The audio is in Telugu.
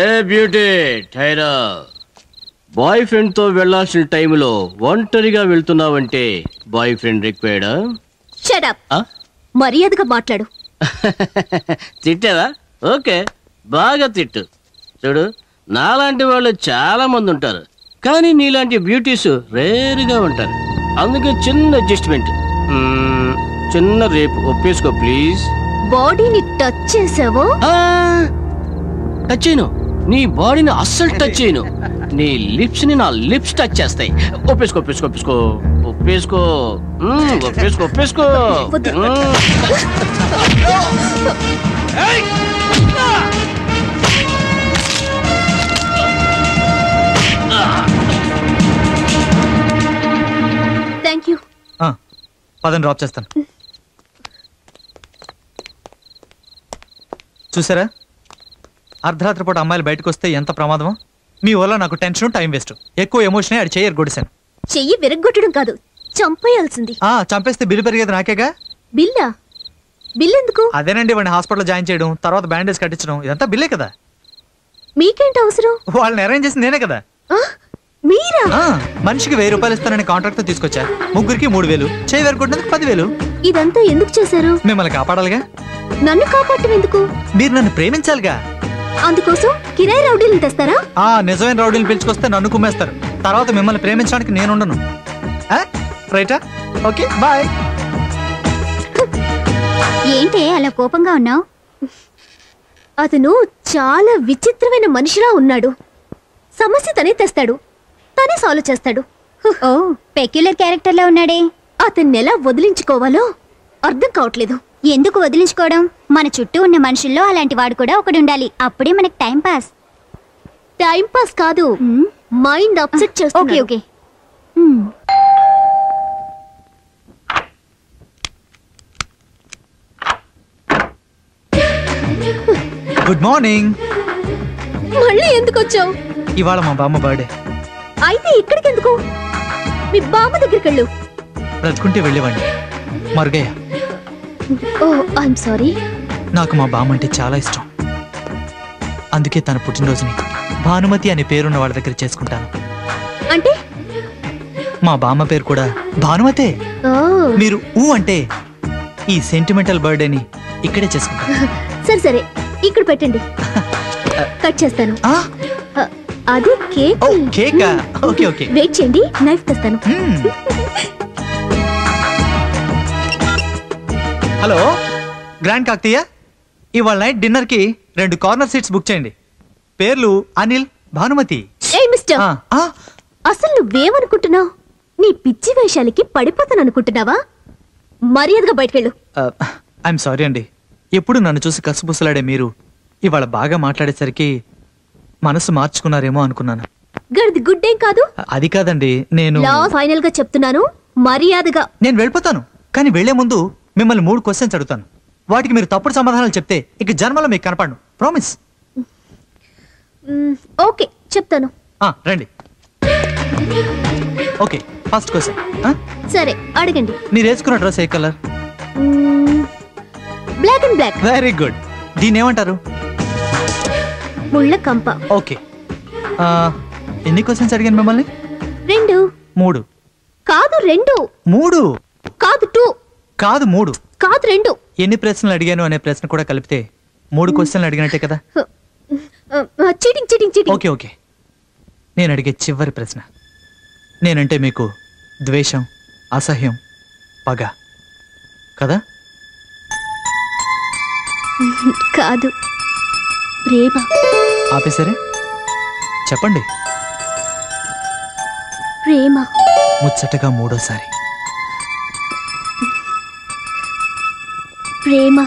ఏ బ్యూటీ టైరా, బాయ్ ఫ్రెండ్ తో వెళ్లాల్సిన టైంలో ఒంటరిగా వెళ్తున్నావంటే బాయ్ ఫ్రెండ్ రిక్వైర్డా? Shut up. మర్యాదగా మాట్లాడు. తిట్టావా? ఓకే, బాగా తిట్టు. చూడు, నాలాంటి వాళ్ళు చాలా మంది ఉంటారు, కానీ నీలాంటి బ్యూటీస్ రేరుగా ఉంటారు. అందుకే చిన్న అడ్జస్ట్మెంట్, చిన్న రేపు ఒప్పేసుకో ప్లీజ్. బాడీని టచ్ చేసావో? టచ్ చేయను, నీ బాడీని అస్సలు టచ్ చేయను. నీ లిప్స్ ని నా లిప్స్ టచ్ చేస్తాయి. ఒప్పేసుకో ఒప్పేసుకో ఒప్పేసుకో ఒప్పేసుకో ఒప్పేసుకో ఒప్పేసుకో. Thank you. పదని డ్రాప్ చేస్తాను. చూసారా, అర్ధరాత్రి పూట అమ్మాయిలు బయటకు వస్తే ఎంత ప్రమాదమో. మీ వల్ల నాకు టెన్షన్, టైం వేస్ట్. ఎక్కువ ఎమోషన్ ఆడి చెయ్యి గొడిసాను. చెయ్యి విరగ్గొట్టడం కాదు, చంపేయాల్సింది. చంపేస్తే బిల్లు పెరిగేది నాకేగా. బిల్లా? బిల్ ఎందుకు? అదేనండి, వాడిని హాస్పిటల్ జాయిన్ చేయడం, తర్వాత బ్యాండేజ్ కట్టించడం, ఇదంతా బిల్లే కదా. మీకేంటి అవసరం? వాళ్ళని అరేంజ్ చేసి నేనే కదా. మీరా? మనిషికి 1000 రూపాయలు ఇస్తానని కాంట్రాక్ట్ తో తీసుకొచ్చా. ముగ్గురికి 3000, చేయి వేరుకుంటున్నందుకు 10,000. ఇదంతా ఎందుకు చేశారు? మిమ్మల్ని కాపాడాలిగా. నన్ను కాపాడటం ఎందుకు? మీరు నన్ను ప్రేమించాలిగా. అందుకోసం కిరాయి రౌడీలు తెస్తారా? నిజమైన రౌడీలు పిలుచుకొస్తే నన్ను కుమ్మేస్తారు. తర్వాత మిమ్మల్ని ప్రేమించడానికి నేనుండను. రైటా? Okay, bye. ఏంటి అలా కోపంగా ఉన్నావు? అతను చాలా విచిత్రమైన మనిషిలా ఉన్నాడు. సమస్య తనే తెస్తాడు, తనే సాల్వ్ చేస్తాడు. ఓ, పెక్యులర్ క్యారెక్టర్ లా ఉన్నాడే. అతన్ని ఎలా వదిలించుకోవాలో అర్థం కావట్లేదు. ఎందుకు వదిలించుకోవడం? మన చుట్టూ ఉన్న మనుషుల్లో అలాంటి వాడు కూడా ఒకడు ఉండాలి. అప్పుడే మనకి టైం పాస్. టైం పాస్ కాదు, మైండ్ అప్సెట్ చేస్తుంది. Okay okay. Good morning. మళ్ళీ ఎందుకు వచ్చావు? ఇవాళ మా బామ్మ బర్త్డే. అయితే ఇక్కడికి ఎందుకు? మీ బామ్మ దగ్గరికి వెళ్ళు. బ్రతుకుంటే వెళ్ళేవాడిని, మరుగయ్యా. ఓ, ఐఎమ్ సారీ. నాకు మా బామ్మ అంటే చాలా ఇష్టం. అందుకే తన పుట్టినరోజుని భానుమతి అనే పేరున్న వాళ్ళ దగ్గర చేసుకుంటాను. అంటే మా బామ్మ పేరు కూడా భానుమతే. మీరు ఊ అంటే ఈ సెంటిమెంటల్ బర్త్డేని ఇక్కడే చేసుకుంటాను. సరే సరే, ఇక్కడ పెట్టండి, కట్ చేస్తాను. అది కేక్. కేకా? ఓకే ఓకే, వెయిట్ చేయండి, నైఫ్ తెస్తాను. హలో గ్రాండ్ కాకతీయ, ఇవాళ నైట్ డిన్నర్ కి 2 కార్నర్ సీట్స్ బుక్ చేయండి. పేర్లు అనిల్, భానుమతి. ఏ మిస్టర్, అసలు నువ్వేమనుకుంటున్నావు? నీ పిచ్చి వేషాలకి పడిపోతాను అనుకుంటున్నావా? మర్యాదగా బయటకెళ్ళు. ఐఎమ్ సారీ అండి, ఎప్పుడు నన్ను చూసి కసుబుసలాడే మీరు ఇవాళ బాగా మాట్లాడేసరికి మనసు మార్చుకున్నారేమో అనుకున్నాను. గడిది గుడ్ ఏం కాదు. అది కాదండి, నేను ఫైనల్ గా చెప్తున్నాను, మర్యాదగా. నేను వెళ్ళిపోతాను, కానీ వెళ్లే ముందు మిమ్మల్ని 3 క్వశ్చన్స్ అడుగుతాను. వాటికి మీరు తప్పుడు సమాధానాలు చెప్తే ఇక జన్మలో మీకు కనపడను. ప్రామిస్. ఓకే, చెప్తాను. రండి. Okay, first question. సరే, అడగండి. మీరు వేసుకున్న డ్రెస్ ఏ colour? Black and black. Very good. దీన్ని ఏమంటారు? ముళ్ళ కంప. ఓకే, ఎన్ని క్వశ్చన్స్ అడిగాను మిమ్మల్ని? 2. 3 కాదు, 2. 3 కాదు, 2 కాదు, 3 కాదు, 2. ఎన్ని ప్రశ్నలు అడిగాను అనే ప్రశ్న కూడా కలిపితే 3 క్వశ్చన్లు అడిగినట్టే కదా. Cheating cheating cheating. Okay okay, నేను అడిగే చివరి ప్రశ్న. నేనంటే మీకు ద్వేషం, అసహ్యం, పగ కదా? కాదు, ప్రేమ. ఆపేసరే, చెప్పండి. ప్రేమ. ముచ్చటగా 3వ సారి. ప్రేమ.